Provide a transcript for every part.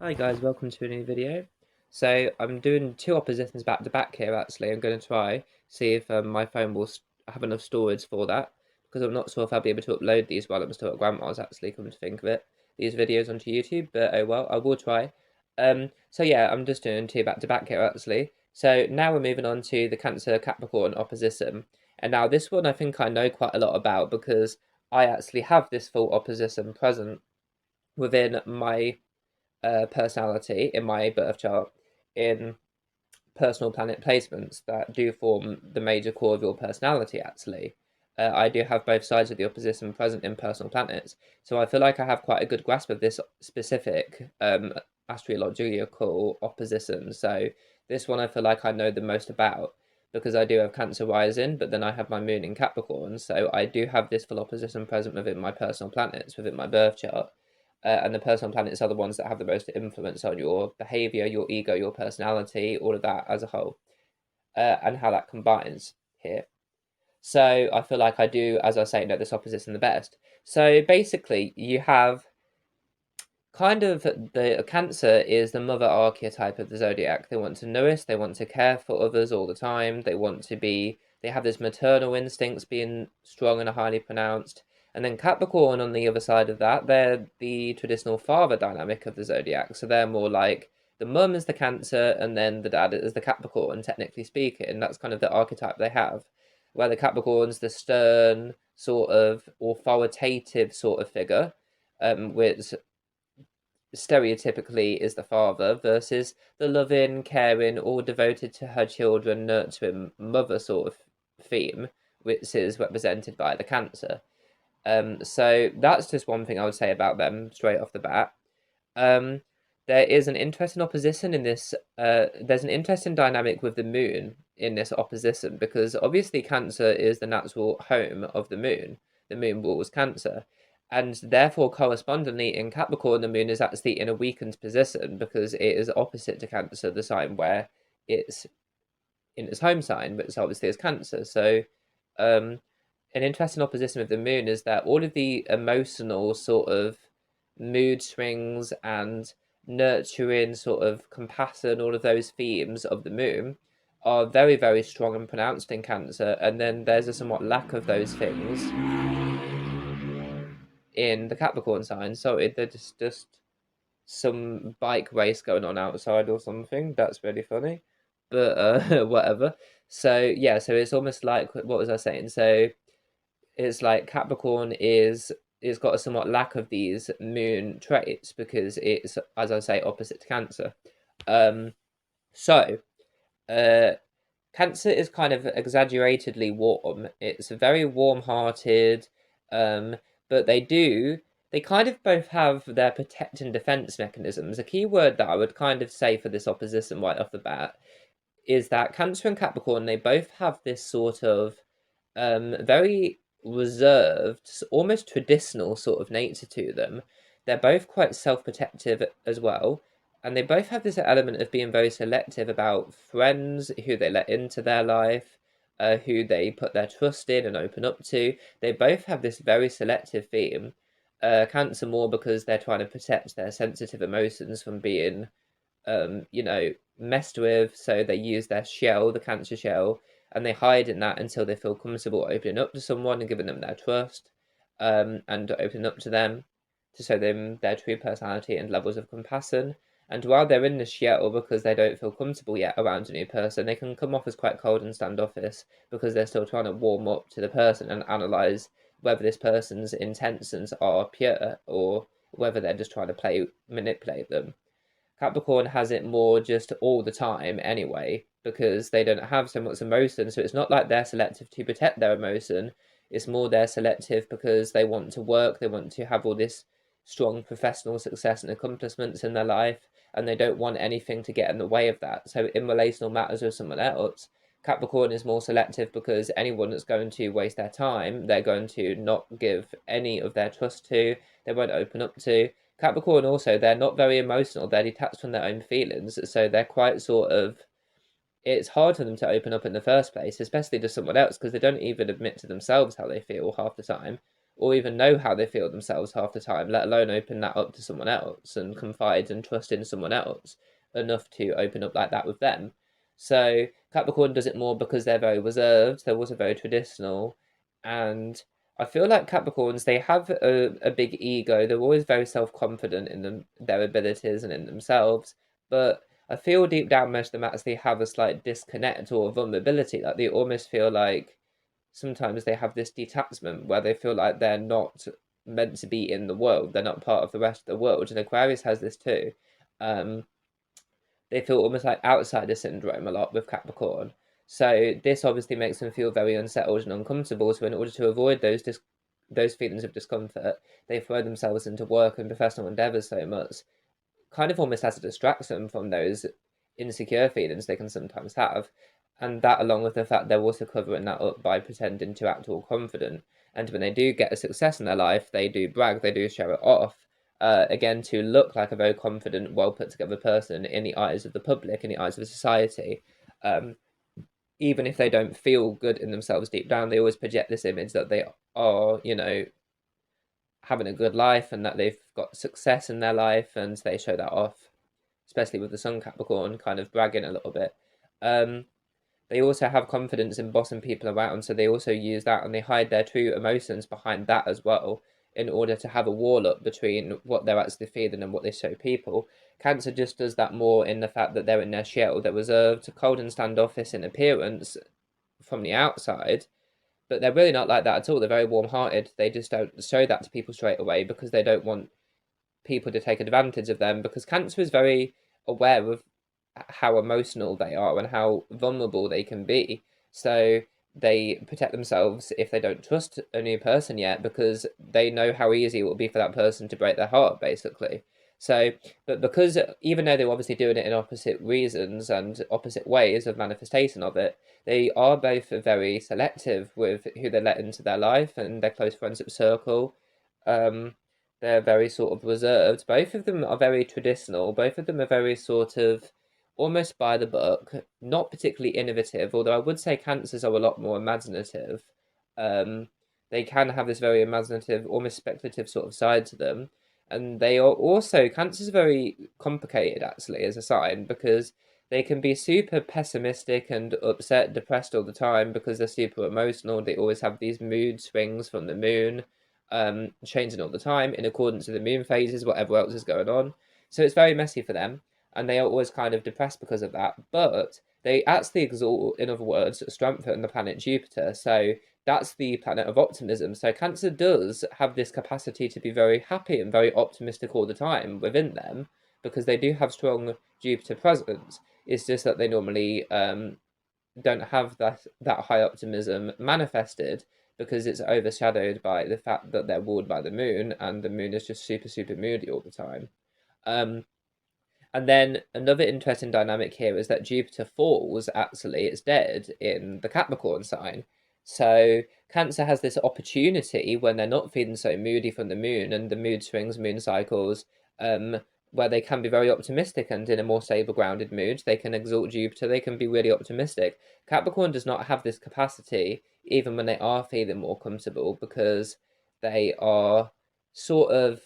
Hi guys, welcome to a new video. So I'm doing two oppositions back to back here actually. I'm going to try see if my phone will have enough storage for that, because I'm not sure if I'll be able to upload these while I'm still at grandma's actually, come to think of it, these videos onto YouTube, but oh well, I will try. So yeah, I'm just doing two back to back here actually. So now we're moving on to the Cancer Capricorn opposition. And now this one I think I know quite a lot about because I actually have this full opposition present within my personality in my birth chart in personal planet placements that do form the major core of your personality, actually. I do have both sides of the opposition present in personal planets, so I feel like I have quite a good grasp of this specific astrological opposition. So this one I feel like I know the most about because I do have Cancer rising, but then I have my moon in Capricorn, so I do have this full opposition present within my personal planets, within my birth chart. And the personal planets are the ones that have the most influence on your behavior, your ego, your personality, all of that as a whole, and how that combines here. So I feel like I do, as I say, know this opposition the best. So basically, you have kind of the Cancer is the mother archetype of the zodiac. They want to nourish, they want to care for others all the time, they have this maternal instincts being strong and highly pronounced. And then Capricorn, on the other side of that, they're the traditional father dynamic of the zodiac. So they're more like the mum is the Cancer, and then the dad is the Capricorn, technically speaking. That's kind of the archetype they have, where the Capricorn's the stern, sort of authoritative sort of figure, which stereotypically is the father, versus the loving, caring, all devoted to her children, nurturing mother sort of theme, which is represented by the Cancer. So that's just one thing I would say about them straight off the bat. Um, there is an interesting opposition in this. There's an interesting dynamic with the moon in this opposition because obviously Cancer is the natural home of the moon. The moon rules Cancer, and therefore correspondingly in Capricorn, the moon is actually in a weakened position because it is opposite to Cancer, the sign where it's in its home sign, which obviously is Cancer. So, an interesting opposition with the moon is that all of the emotional sort of mood swings and nurturing sort of compassion, all of those themes of the moon are very, very strong and pronounced in Cancer, and then there's a somewhat lack of those things in the Capricorn sign. So there's just some bike race going on outside or something. That's really funny, but whatever. So yeah, so it's almost like, what was I saying? So it's like Capricorn is got a somewhat lack of these moon traits because it's, as I say, opposite to Cancer. Um, so uh, Cancer is kind of exaggeratedly warm. It's very warm-hearted, but they kind of both have their protect and defense mechanisms. A key word that I would kind of say for this opposition right off the bat is that Cancer and Capricorn, they both have this sort of very reserved, almost traditional sort of nature to them. They're both quite self-protective as well, and they both have this element of being very selective about friends who they let into their life, who they put their trust in and open up to. They both have this very selective theme. Cancer more because they're trying to protect their sensitive emotions from being, messed with. So they use their shell, the Cancer shell, and they hide in that until they feel comfortable opening up to someone and giving them their trust, and opening up to them to show them their true personality and levels of compassion. And while they're in the shell because they don't feel comfortable yet around a new person, they can come off as quite cold and standoffish because they're still trying to warm up to the person and analyze whether this person's intentions are pure or whether they're just trying to manipulate them. Capricorn has it more just all the time anyway, because they don't have so much emotion. So it's not like they're selective to protect their emotion. It's more they're selective because they want to work, they want to have all this strong professional success and accomplishments in their life, and they don't want anything to get in the way of that. So in relational matters with someone else, Capricorn is more selective because anyone that's going to waste their time, they're going to not give any of their trust to, they won't open up to. Capricorn also, they're not very emotional, they're detached from their own feelings, so they're quite sort of, it's hard for them to open up in the first place, especially to someone else, because they don't even admit to themselves how they feel half the time. or even know how they feel themselves half the time, let alone open that up to someone else and confide and trust in someone else enough to open up like that with them. So Capricorn does it more because they're very reserved, they're also very traditional, and I feel like Capricorns, they have a big ego. They're always very self-confident in their abilities and in themselves, but I feel deep down most of them actually have a slight disconnect or vulnerability. Like they almost feel like sometimes they have this detachment where they feel like they're not meant to be in the world. They're not part of the rest of the world. And Aquarius has this too. Um, they feel almost like outsider syndrome a lot with Capricorn. So this obviously makes them feel very unsettled and uncomfortable. So in order to avoid those feelings of discomfort, they throw themselves into work and professional endeavors so much, kind of almost as a distraction from those insecure feelings they can sometimes have. And that, along with the fact they're also covering that up by pretending to act all confident. And when they do get a success in their life, they do brag, they do show it off. Again, to look like a very confident, well put together person in the eyes of the public, in the eyes of society. Um, Even if they don't feel good in themselves deep down, they always project this image that they are, having a good life and that they've got success in their life, and they show that off, especially with the Sun Capricorn kind of bragging a little bit. Um, they also have confidence in bossing people around, so they also use that and they hide their true emotions behind that as well in order to have a wall up between what they're actually feeling and what they show people. Cancer just does that more in the fact that they're in their shell, they're reserved, cold and standoffish in appearance from the outside, but they're really not like that at all. They're very warm-hearted. They just don't show that to people straight away because they don't want people to take advantage of them, because Cancer is very aware of how emotional they are and how vulnerable they can be. So they protect themselves if they don't trust a new person yet, because they know how easy it will be for that person to break their heart, basically. So, but because even though they're obviously doing it in opposite reasons and opposite ways of manifestation of it, they are both very selective with who they let into their life and their close friendship circle. Um, they're very sort of reserved. Both of them are very traditional. Both of them are very sort of almost by the book, not particularly innovative, although I would say Cancers are a lot more imaginative. Um, they can have this very imaginative, almost speculative sort of side to them. And they are also, Cancer's very complicated actually as a sign, because they can be super pessimistic and upset, depressed all the time because they're super emotional. They always have these mood swings from the moon, changing all the time in accordance with the moon phases, whatever else is going on. So it's very messy for them, and they are always kind of depressed because of that. But they actually exalt, in other words, strengthen the planet Jupiter. So that's the planet of optimism. So Cancer does have this capacity to be very happy and very optimistic all the time within them, because they do have strong Jupiter presence. It's just that they normally don't have that high optimism manifested, because it's overshadowed by the fact that they're ruled by the moon, and the moon is just super super moody all the time. Um, and then another interesting dynamic here is that Jupiter falls, actually, it's dead in the Capricorn sign. So Cancer has this opportunity when they're not feeling so moody from the moon and the mood swings, moon cycles, um, where they can be very optimistic and in a more stable, grounded mood. They can exalt Jupiter, they can be really optimistic. Capricorn does not have this capacity, even when they are feeling more comfortable, because they are sort of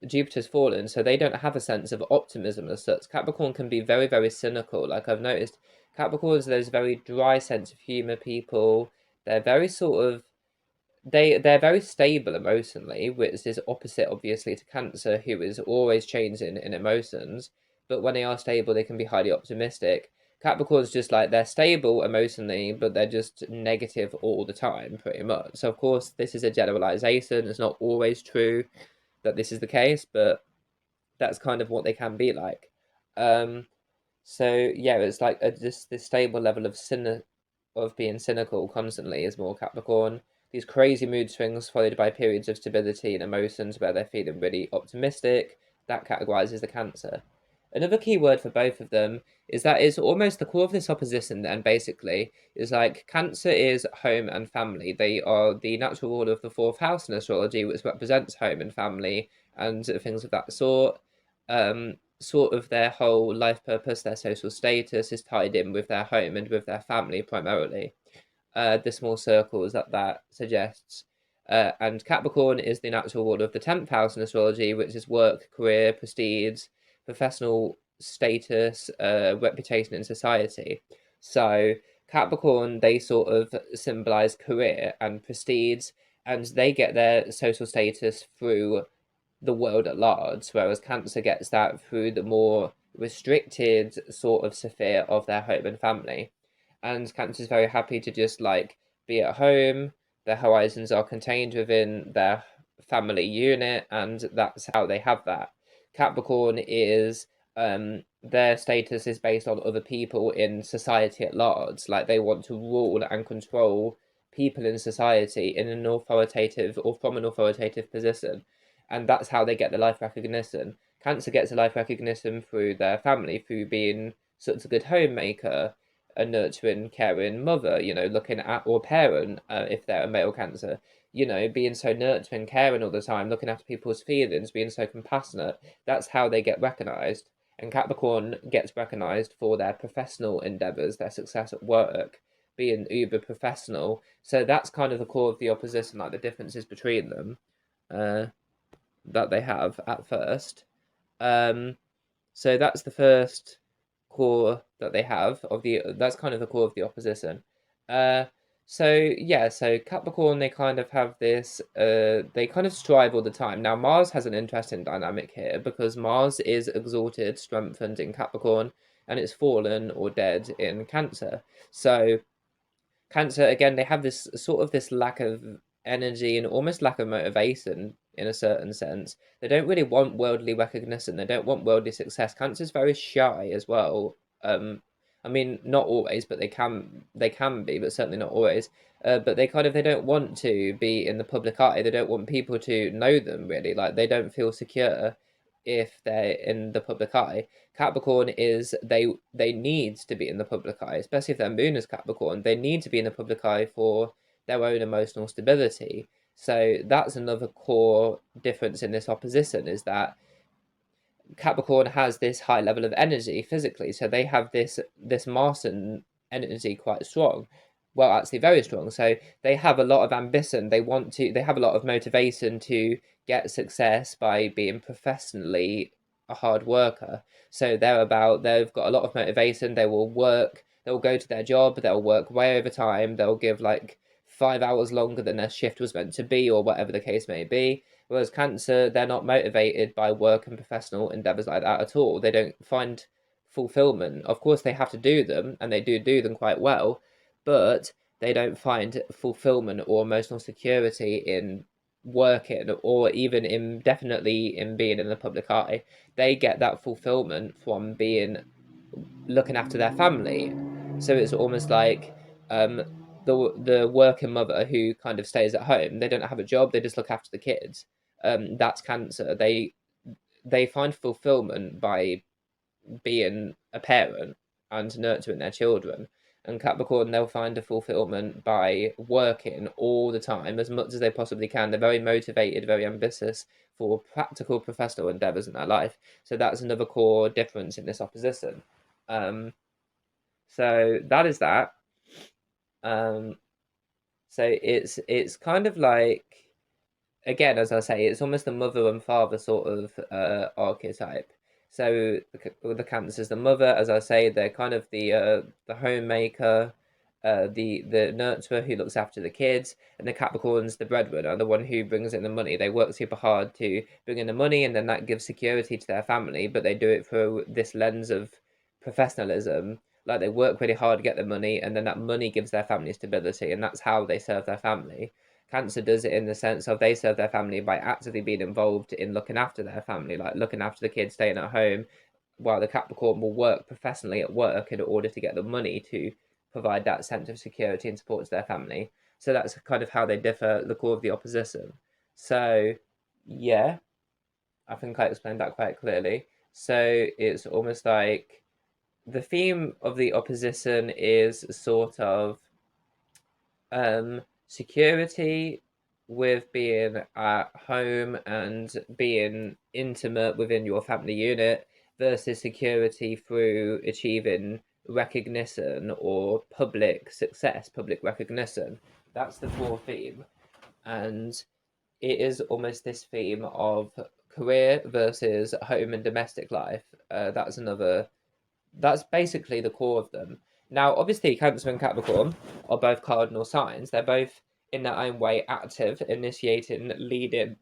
Jupiter's fallen, so they don't have a sense of optimism as such. Capricorn can be very, very cynical. Like I've noticed, Capricorns, those very dry sense of humor people. They're very sort of they're very stable emotionally, which is opposite obviously to Cancer, who is always changing in emotions. But when they are stable, they can be highly optimistic. Capricorn's just like they're stable emotionally, but they're just negative all the time, pretty much. So of course, this is a generalization. It's not always true that this is the case, but that's kind of what they can be like. Um, so yeah, it's like just this stable level of being cynical constantly is more Capricorn. These crazy mood swings followed by periods of stability and emotions where they're feeling really optimistic. That categorizes the Cancer. Another key word for both of them is that it's almost the core of this opposition, then basically, is like Cancer is home and family. They are the natural ruler of the fourth house in astrology, which represents home and family and things of that sort. Sort of their whole life purpose, their social status is tied in with their home and with their family primarily. The small circles that suggests. And Capricorn is the natural ruler of the 10th house in astrology, which is work, career, prestige, professional status, reputation in society. So Capricorn, they sort of symbolize career and prestige, and they get their social status through the world at large, whereas Cancer gets that through the more restricted sort of sphere of their home and family. And Cancer is very happy to just like be at home. Their horizons are contained within their family unit, and that's how they have that. Capricorn is their status is based on other people in society at large. Like they want to rule and control people in society in an authoritative or from an authoritative position, and that's how they get the life recognition. Cancer gets the life recognition through their family, through being such a good homemaker, a nurturing, caring mother, looking at, or parent, if they're a male Cancer, being so nurturing, caring all the time, looking after people's feelings, being so compassionate. That's how they get recognized. And Capricorn gets recognized for their professional endeavors, their success at work, being uber professional. So that's kind of the core of the opposition, like the differences between them. That they have at first. So that's the first core that they have of the. That's kind of the core of the opposition. So Capricorn, they kind of have this. They kind of strive all the time. Now Mars has an interesting dynamic here because Mars is exalted, strengthened in Capricorn, and it's fallen or dead in Cancer. So Cancer again, they have this lack of energy and almost lack of motivation in a certain sense. They don't really want worldly recognition. They don't want worldly success. Cancer's very shy as well. I mean, not always, but they can be, but certainly not always. But they don't want to be in the public eye. They don't want people to know them really. Like they don't feel secure if they're in the public eye. Capricorn is they need to be in the public eye, especially if their moon is Capricorn. They need to be in the public eye for their own emotional stability. So that's another core difference in this opposition, is that Capricorn has this high level of energy physically, so they have this Martian energy quite strong. Well, actually, very strong. So they have a lot of ambition. They have a lot of motivation to get success by being professionally a hard worker. So they've got a lot of motivation. They will work. They'll go to their job. They'll work way over time. They'll give like 5 hours longer than their shift was meant to be, or whatever the case may be. Whereas Cancer, they're not motivated by work and professional endeavors like that at all. They don't find fulfillment. Of course, they have to do them, and they do them quite well, but they don't find fulfillment or emotional security in working, or even definitely in being in the public eye. They get that fulfillment from looking after their family. So it's almost like um, the working mother who kind of stays at home. They don't have a job. They just look after the kids. That's Cancer. They find fulfillment by being a parent and nurturing their children. And Capricorn, they'll find a fulfillment by working all the time as much as they possibly can. They're very motivated, very ambitious for practical professional endeavors in their life. So that's another core difference in this opposition. Um, so that is that. Um, so it's kind of like, again, as I say, it's almost the mother and father sort of archetype. So the Cancer's the mother, as I say, they're kind of the homemaker, the nurturer who looks after the kids, and the Capricorn's the breadwinner, the one who brings in the money. They work super hard to bring in the money, and then that gives security to their family, but they do it through this lens of professionalism. Like they work really hard to get the money, and then that money gives their family stability, and that's how they serve their family. Cancer does it in the sense of they serve their family by actively being involved in looking after their family, like looking after the kids, staying at home, while the Capricorn will work professionally at work in order to get the money to provide that sense of security and support to their family. So that's kind of how they differ, the core of the opposition. So, yeah, I think I explained that quite clearly. So it's almost like the theme of the opposition is sort of security with being at home and being intimate within your family unit versus security through achieving recognition or public success, public recognition. That's the core theme. and it is almost this theme of career versus home and domestic life. That's basically the core of them. Now, obviously, Cancer and Capricorn are both cardinal signs. They're both, in their own way, active, initiating, leading,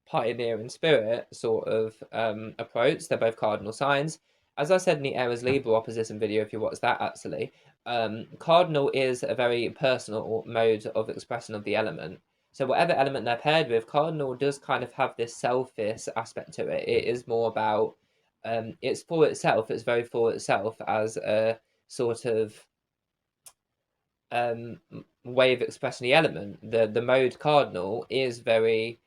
pioneering spirit sort of approach. They're both cardinal signs. As I said in the Aries Libra opposition video, if you watch that actually, cardinal is a very personal mode of expression of the element. So whatever element they're paired with, cardinal does kind of have this selfish aspect to it. It is more about it's for itself. It's very for itself as a sort of way of expressing the element. The mode cardinal is very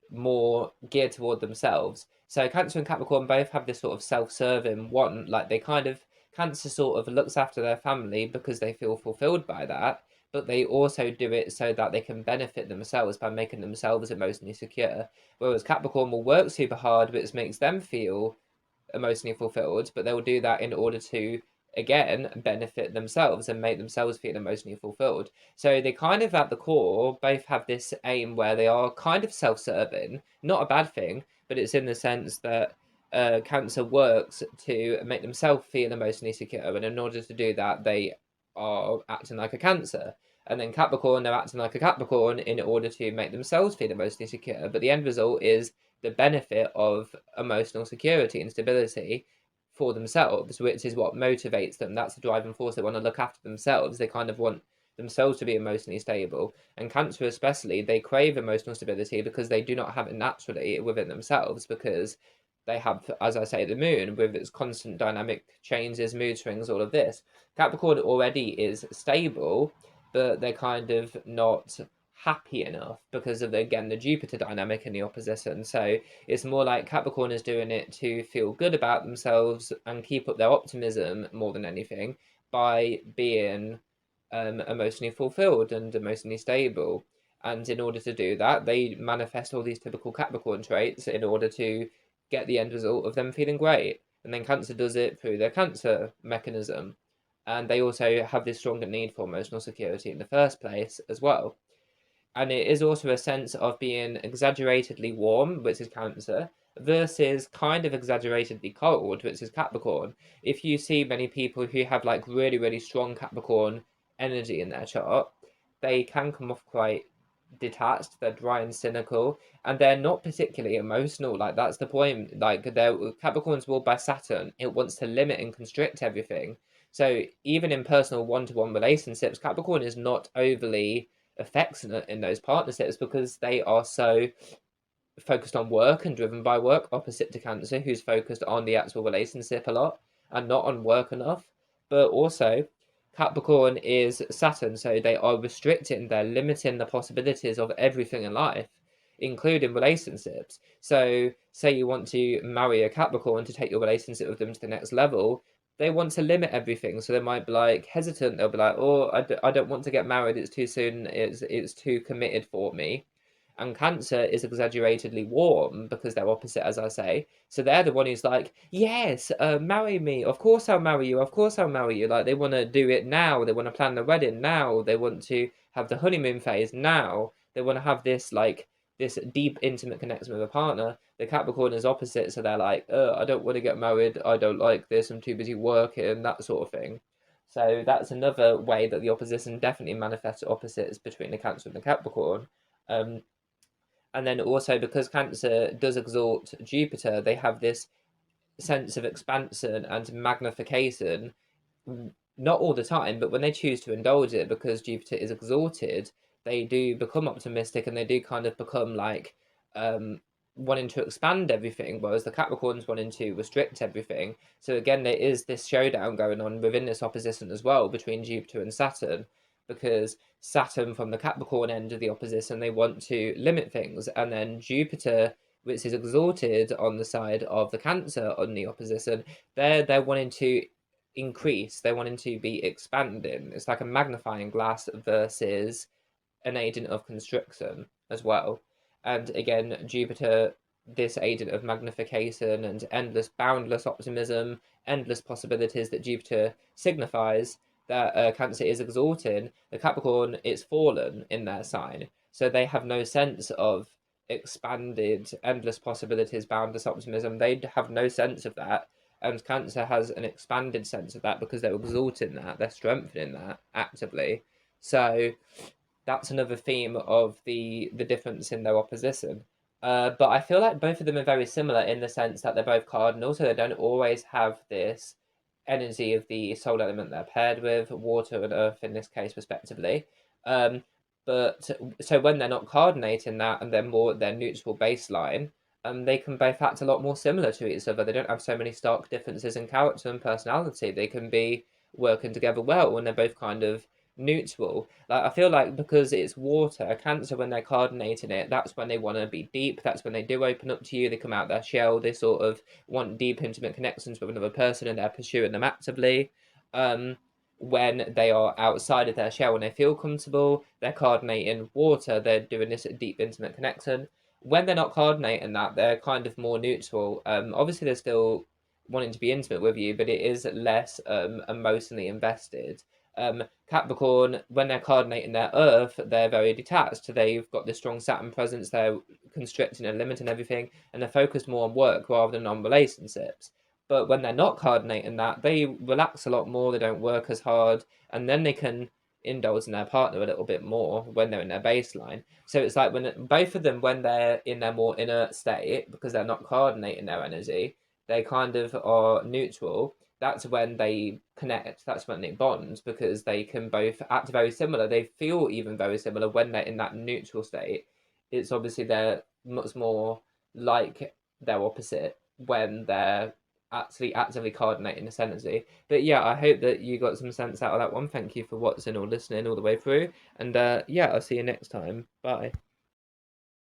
more geared toward themselves. So Cancer and Capricorn both have this sort of self-serving one, like they kind of Cancer sort of looks after their family because they feel fulfilled by that, but they also do it so that they can benefit themselves by making themselves emotionally secure. Whereas Capricorn will work super hard, which makes them feel emotionally fulfilled, but they'll do that in order to again benefit themselves and make themselves feel emotionally fulfilled. So they kind of at the core both have this aim where they are kind of self-serving, not a bad thing, but it's in the sense that Cancer works to make themselves feel emotionally secure, and in order to do that, they are acting like a Cancer. And then Capricorn, they're acting like a Capricorn in order to make themselves feel emotionally secure. But the end result is the benefit of emotional security and stability for themselves, which is what motivates them. That's the driving force. They want to look after themselves. They kind of want themselves to be emotionally stable. And Cancer, especially, they crave emotional stability because they do not have it naturally within themselves, because they have, as I say, the moon with its constant dynamic changes, mood swings, all of this. Capricorn already is stable, but they're kind of not happy enough because of again the Jupiter dynamic in the opposition. So it's more like Capricorn is doing it to feel good about themselves and keep up their optimism more than anything by being emotionally fulfilled and emotionally stable. And in order to do that, they manifest all these typical Capricorn traits in order to get the end result of them feeling great. And then Cancer does it through their Cancer mechanism. And they also have this stronger need for emotional security in the first place as well. And it is also a sense of being exaggeratedly warm, which is Cancer, versus kind of exaggeratedly cold, which is Capricorn. If you see many people who have like really, really strong Capricorn energy in their chart, they can come off quite detached, they're dry and cynical, and they're not particularly emotional. Like that's the point. Like they're Capricorn's ruled by Saturn, it wants to limit and constrict everything. So even in personal one-to-one relationships, Capricorn is not overly affectionate in those partnerships because they are so focused on work and driven by work, opposite to Cancer, who's focused on the actual relationship a lot and not on work enough. But also, Capricorn is Saturn, so they are restricting, they're limiting the possibilities of everything in life, including relationships. So, say you want to marry a Capricorn to take your relationship with them to the next level, they want to limit everything. So they might be like hesitant. They'll be like, "Oh, I don't want to get married. It's too soon. It's too committed for me." And Cancer is exaggeratedly warm because they're opposite, as I say. So they're the one who's like, yes, marry me. Of course I'll marry you. Of course I'll marry you. Like they want to do it now. They want to plan the wedding now. They want to have the honeymoon phase now. They want to have this like this deep, intimate connection with a partner. The Capricorn is opposite, so they're like, I don't want to get married. I don't like this. I'm too busy working, that sort of thing. So that's another way that the opposition definitely manifests opposites between the Cancer and the Capricorn. Um, and then also because Cancer does exalt Jupiter, they have this sense of expansion and magnification, not all the time, but when they choose to indulge it because Jupiter is exalted, they do become optimistic and they do kind of become like wanting to expand everything, whereas the Capricorns wanting to restrict everything. So again, there is this showdown going on within this opposition as well between Jupiter and Saturn, because Saturn from the Capricorn end of the opposition, they want to limit things, and then Jupiter, which is exalted on the side of the Cancer on the opposition, they're wanting to increase, they're wanting to be expanding. It's like a magnifying glass versus an agent of constriction as well. And again, Jupiter, this agent of magnification and endless, boundless optimism, endless possibilities that Jupiter signifies, that Cancer is exalted. The Capricorn, it's fallen in their sign. So they have no sense of expanded, endless possibilities, boundless optimism. They have no sense of that. And Cancer has an expanded sense of that because they're exalting that, they're strengthening that actively. So that's another theme of the difference in their opposition. But I feel like both of them are very similar in the sense that they're both cardinal, so they don't always have this energy of the soul element they're paired with, water and earth in this case, respectively. Um, but so when they're not coordinating that and they're more their neutral baseline, they can both act a lot more similar to each other. They don't have so many stark differences in character and personality. They can be working together well when they're both kind of neutral. Like I feel like because it's water, Cancer when they're coordinating it, that's when they want to be deep. That's when they do open up to you. They come out their shell. They sort of want deep, intimate connections with another person, and they're pursuing them actively. Um, when they are outside of their shell, when they feel comfortable, they're coordinating water. They're doing this deep, intimate connection. When they're not coordinating that, they're kind of more neutral. Obviously, they're still wanting to be intimate with you, but it is less emotionally invested. Capricorn, when they're coordinating their Earth, they're very detached. They've got this strong Saturn presence. They're constricting and limiting everything, and they're focused more on work rather than on relationships. But when they're not coordinating that, they relax a lot more. They don't work as hard, and then they can indulge in their partner a little bit more when they're in their baseline. So it's like when both of them, when they're in their more inert state, because they're not coordinating their energy, they kind of are neutral. That's when they connect. That's when they bond because they can both act very similar. They feel even very similar when they're in that neutral state. It's obviously they're much more like their opposite when they're actually actively coordinating this energy. But yeah, I hope that you got some sense out of that one. Thank you for watching or listening all the way through. And yeah, I'll see you next time. Bye.